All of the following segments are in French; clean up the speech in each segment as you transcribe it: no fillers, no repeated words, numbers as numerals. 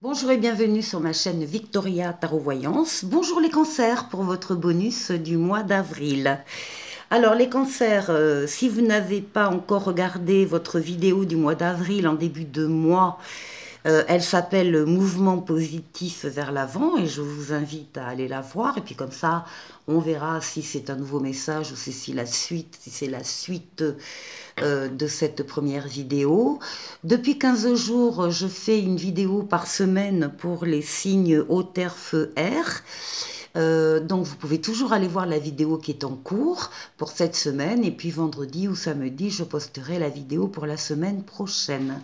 Bonjour et bienvenue sur ma chaîne Victoria Tarot Voyance. Bonjour les cancers pour votre bonus du mois d'avril. Alors les cancers, si vous n'avez pas encore regardé votre vidéo du mois d'avril en début de mois, elle s'appelle Mouvement positif vers l'avant et je vous invite à aller la voir. Et puis comme ça, on verra si c'est un nouveau message ou si c'est la suite de cette première vidéo. Depuis 15 jours, je fais une vidéo par semaine pour les signes eau, terre, feu, air. Donc vous pouvez toujours aller voir la vidéo qui est en cours pour cette semaine et puis vendredi ou samedi je posterai la vidéo pour la semaine prochaine.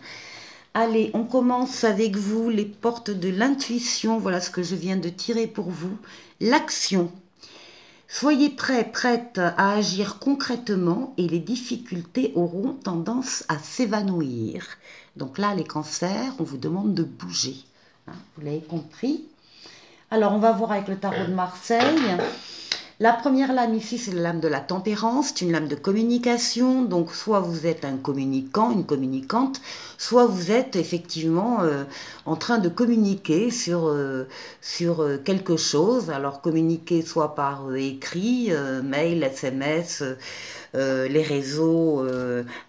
Allez, on commence avec vous les portes de l'intuition. Voilà ce que je viens de tirer pour vous. L'action. Soyez prêts, prêtes à agir concrètement et les difficultés auront tendance à s'évanouir. Donc là, les cancers, on vous demande de bouger. Hein, vous l'avez compris? Alors, on va voir avec le tarot de Marseille. La première lame ici, c'est la lame de la tempérance, c'est une lame de communication. Donc, soit vous êtes un communicant, une communicante, soit vous êtes effectivement en train de communiquer sur quelque chose. Alors, communiquer soit par écrit, mail, SMS, les réseaux,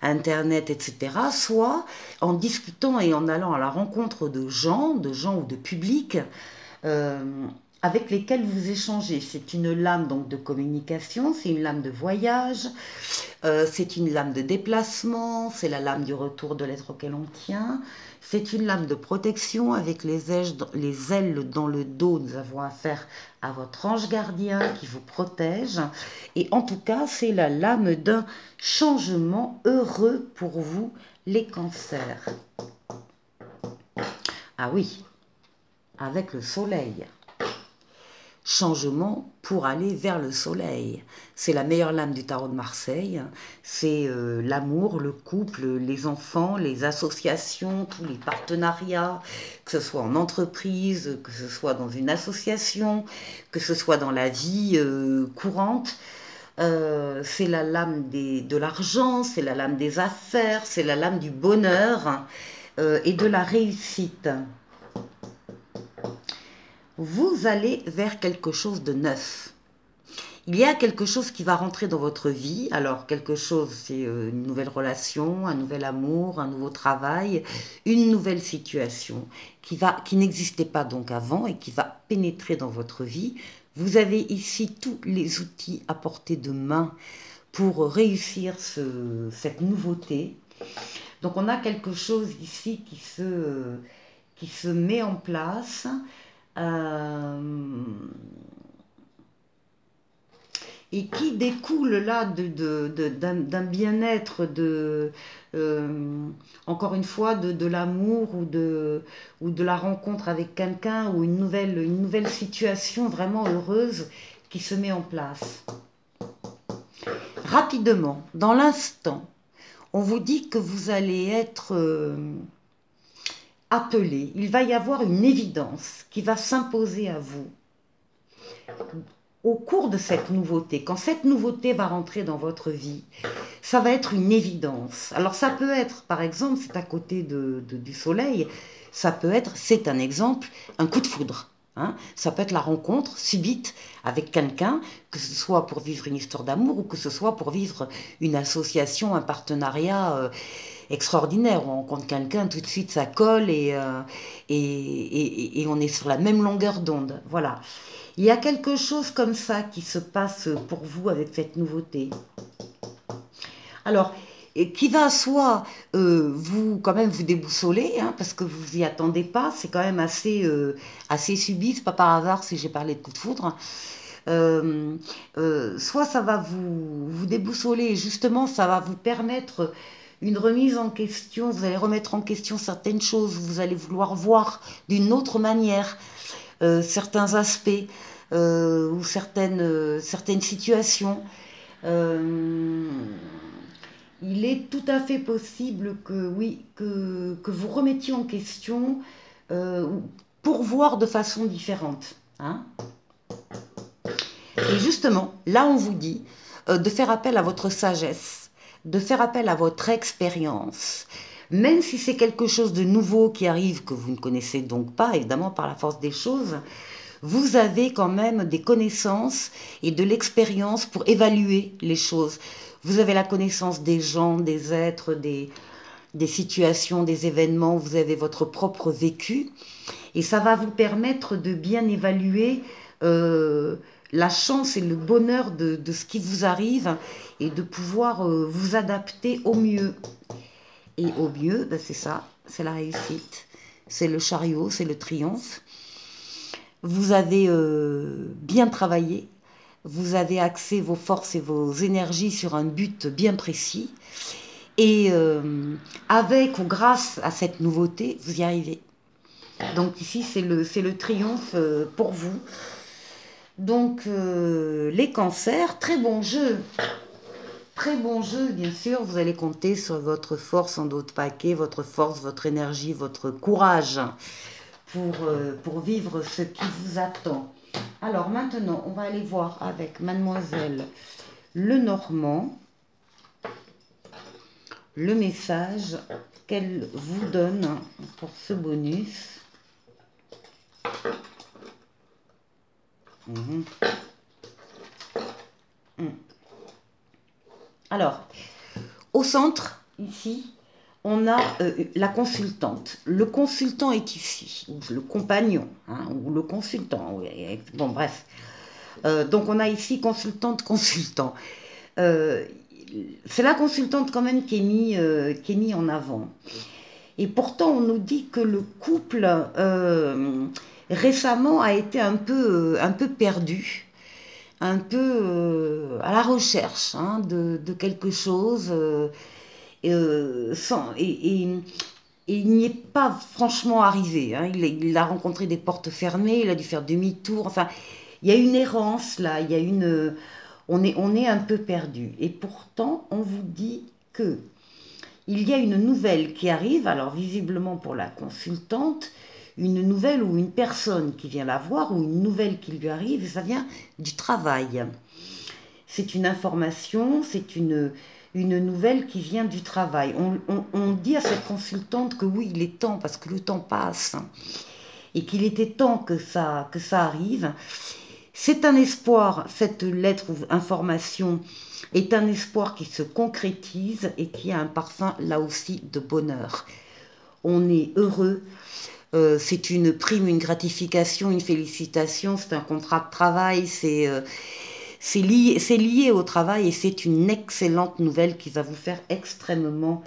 Internet, etc. Soit en discutant et en allant à la rencontre de gens ou de publics, avec lesquels vous échangez. C'est une lame donc de communication, c'est une lame de voyage, c'est une lame de déplacement, c'est la lame du retour de l'être auquel on tient, c'est une lame de protection avec les ailes dans le dos. Nous avons affaire à votre ange gardien qui vous protège. Et en tout cas, c'est la lame d'un changement heureux pour vous, les cancers. Ah oui, avec le soleil. Changement pour aller vers le soleil. C'est la meilleure lame du tarot de Marseille. C'est l'amour, le couple, les enfants, les associations, tous les partenariats, que ce soit en entreprise, que ce soit dans une association, que ce soit dans la vie courante. C'est la lame de l'argent, c'est la lame des affaires, c'est la lame du bonheur et de la réussite. Vous allez vers quelque chose de neuf. Il y a quelque chose qui va rentrer dans votre vie. Alors, quelque chose, c'est une nouvelle relation, un nouvel amour, un nouveau travail, une nouvelle situation qui n'existait pas donc avant et qui va pénétrer dans votre vie. Vous avez ici tous les outils à portée de main pour réussir cette nouveauté. Donc, on a quelque chose ici qui se met en place. Et qui découle là d'un bien-être, encore une fois, de l'amour ou de la rencontre avec quelqu'un ou une nouvelle situation vraiment heureuse qui se met en place. Rapidement, dans l'instant, on vous dit que vous allez être appelé, il va y avoir une évidence qui va s'imposer à vous au cours de cette nouveauté. Quand cette nouveauté va rentrer dans votre vie, ça va être une évidence. Alors ça peut être, par exemple, c'est à côté du soleil, ça peut être, c'est un exemple, un coup de foudre. Hein, ça peut être la rencontre subite avec quelqu'un, que ce soit pour vivre une histoire d'amour ou que ce soit pour vivre une association, un partenariat extraordinaire. On rencontre quelqu'un, tout de suite ça colle et on est sur la même longueur d'onde. Voilà. Il y a quelque chose comme ça qui se passe pour vous avec cette nouveauté. Alors, qui va soit quand même vous déboussoler, hein, parce que vous n'y attendez pas, c'est quand même assez subit, c'est pas par hasard si j'ai parlé de coup de foudre. Soit ça va vous déboussoler, et justement ça va vous permettre une remise en question, vous allez remettre en question certaines choses, vous allez vouloir voir d'une autre manière certains aspects ou certaines situations. Il est tout à fait possible que vous remettiez en question pour voir de façon différente. Hein. Et justement, là on vous dit de faire appel à votre sagesse, de faire appel à votre expérience, Même si c'est quelque chose de nouveau qui arrive, que vous ne connaissez donc pas, évidemment par la force des choses, vous avez quand même des connaissances et de l'expérience pour évaluer les choses. Vous avez la connaissance des gens, des êtres, des situations, des événements, vous avez votre propre vécu, et ça va vous permettre de bien évaluer la chance et le bonheur de ce qui vous arrive, et de pouvoir vous adapter au mieux. Et au mieux, ben c'est ça, c'est la réussite, c'est le chariot, c'est le triomphe. Vous avez bien travaillé, vous avez axé vos forces et vos énergies sur un but bien précis, et avec ou grâce à cette nouveauté, vous y arrivez. Donc ici, c'est le triomphe pour vous. Donc les cancers, très bon jeu, bien sûr. Vous allez compter sur votre force en dos de paquet, votre force, votre énergie, votre courage pour vivre ce qui vous attend. Alors maintenant, on va aller voir avec Mademoiselle Lenormand le message qu'elle vous donne pour ce bonus. Alors, au centre, ici, on a la consultante. Le consultant est ici, ou le compagnon, hein, ou le consultant. Bon, bref. Donc, on a ici consultante, consultant. C'est la consultante quand même qui est mis en avant. Et pourtant, on nous dit que le couple récemment a été un peu perdu, un peu à la recherche hein, de quelque chose, et il n'y est pas franchement arrivé. Hein. Il a rencontré des portes fermées, il a dû faire demi-tour. Enfin, il y a une errance là, il y a une, on est un peu perdu. Et pourtant, on vous dit que il y a une nouvelle qui arrive, alors visiblement pour la consultante, une nouvelle ou une personne qui vient la voir, ou une nouvelle qui lui arrive, et ça vient du travail. C'est une information, c'est une nouvelle qui vient du travail. On dit à cette consultante que oui, il est temps, parce que le temps passe, et qu'il était temps que ça arrive. C'est un espoir, cette lettre ou information est un espoir qui se concrétise et qui a un parfum là aussi de bonheur. On est heureux, c'est une prime, une gratification, une félicitation, c'est un contrat de travail, c'est lié au travail, et c'est une excellente nouvelle qui va vous faire extrêmement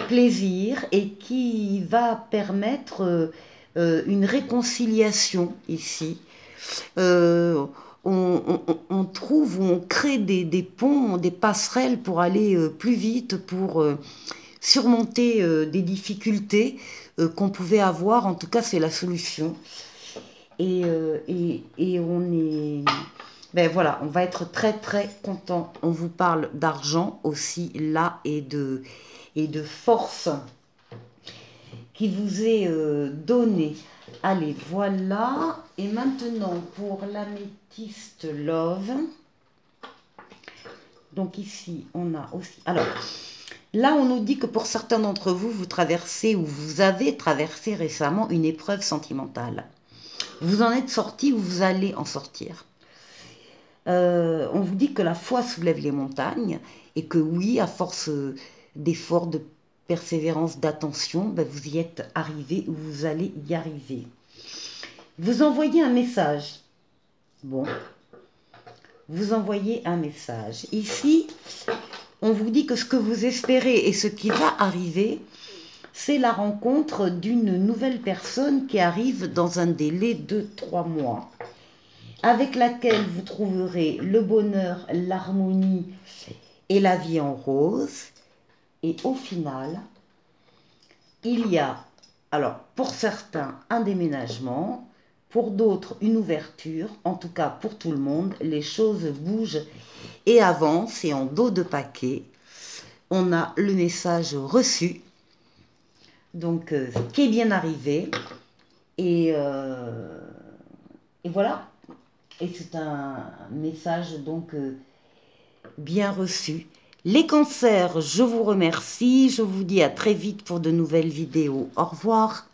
plaisir et qui va permettre une réconciliation ici. On trouve, on crée des ponts, des passerelles pour aller plus vite, pour surmonter des difficultés qu'on pouvait avoir. En tout cas, c'est la solution. Et on est... Ben voilà, on va être très très content. On vous parle d'argent aussi là, et de force qui vous est donné. Allez, voilà. Et maintenant, pour l'améthyste Love. Donc ici, on a aussi... Alors, là, on nous dit que pour certains d'entre vous, vous traversez ou vous avez traversé récemment une épreuve sentimentale. Vous en êtes sorti ou vous allez en sortir. On vous dit que la foi soulève les montagnes, et que oui, à force d'efforts, de persévérance, d'attention, ben vous y êtes arrivé, ou vous allez y arriver. Vous envoyez un message. Bon, vous envoyez un message. Ici, on vous dit que ce que vous espérez et ce qui va arriver, c'est la rencontre d'une nouvelle personne qui arrive dans un délai de 3 mois, avec laquelle vous trouverez le bonheur, l'harmonie et la vie en rose. Et au final, il y a, alors pour certains, un déménagement, pour d'autres une ouverture. En tout cas, pour tout le monde, les choses bougent et avancent. Et en dos de paquet, on a le message reçu, donc qui est bien arrivé. Et voilà. Et c'est un message donc bien reçu, Les cancers, je vous remercie. Je vous dis à très vite pour de nouvelles vidéos. Au revoir.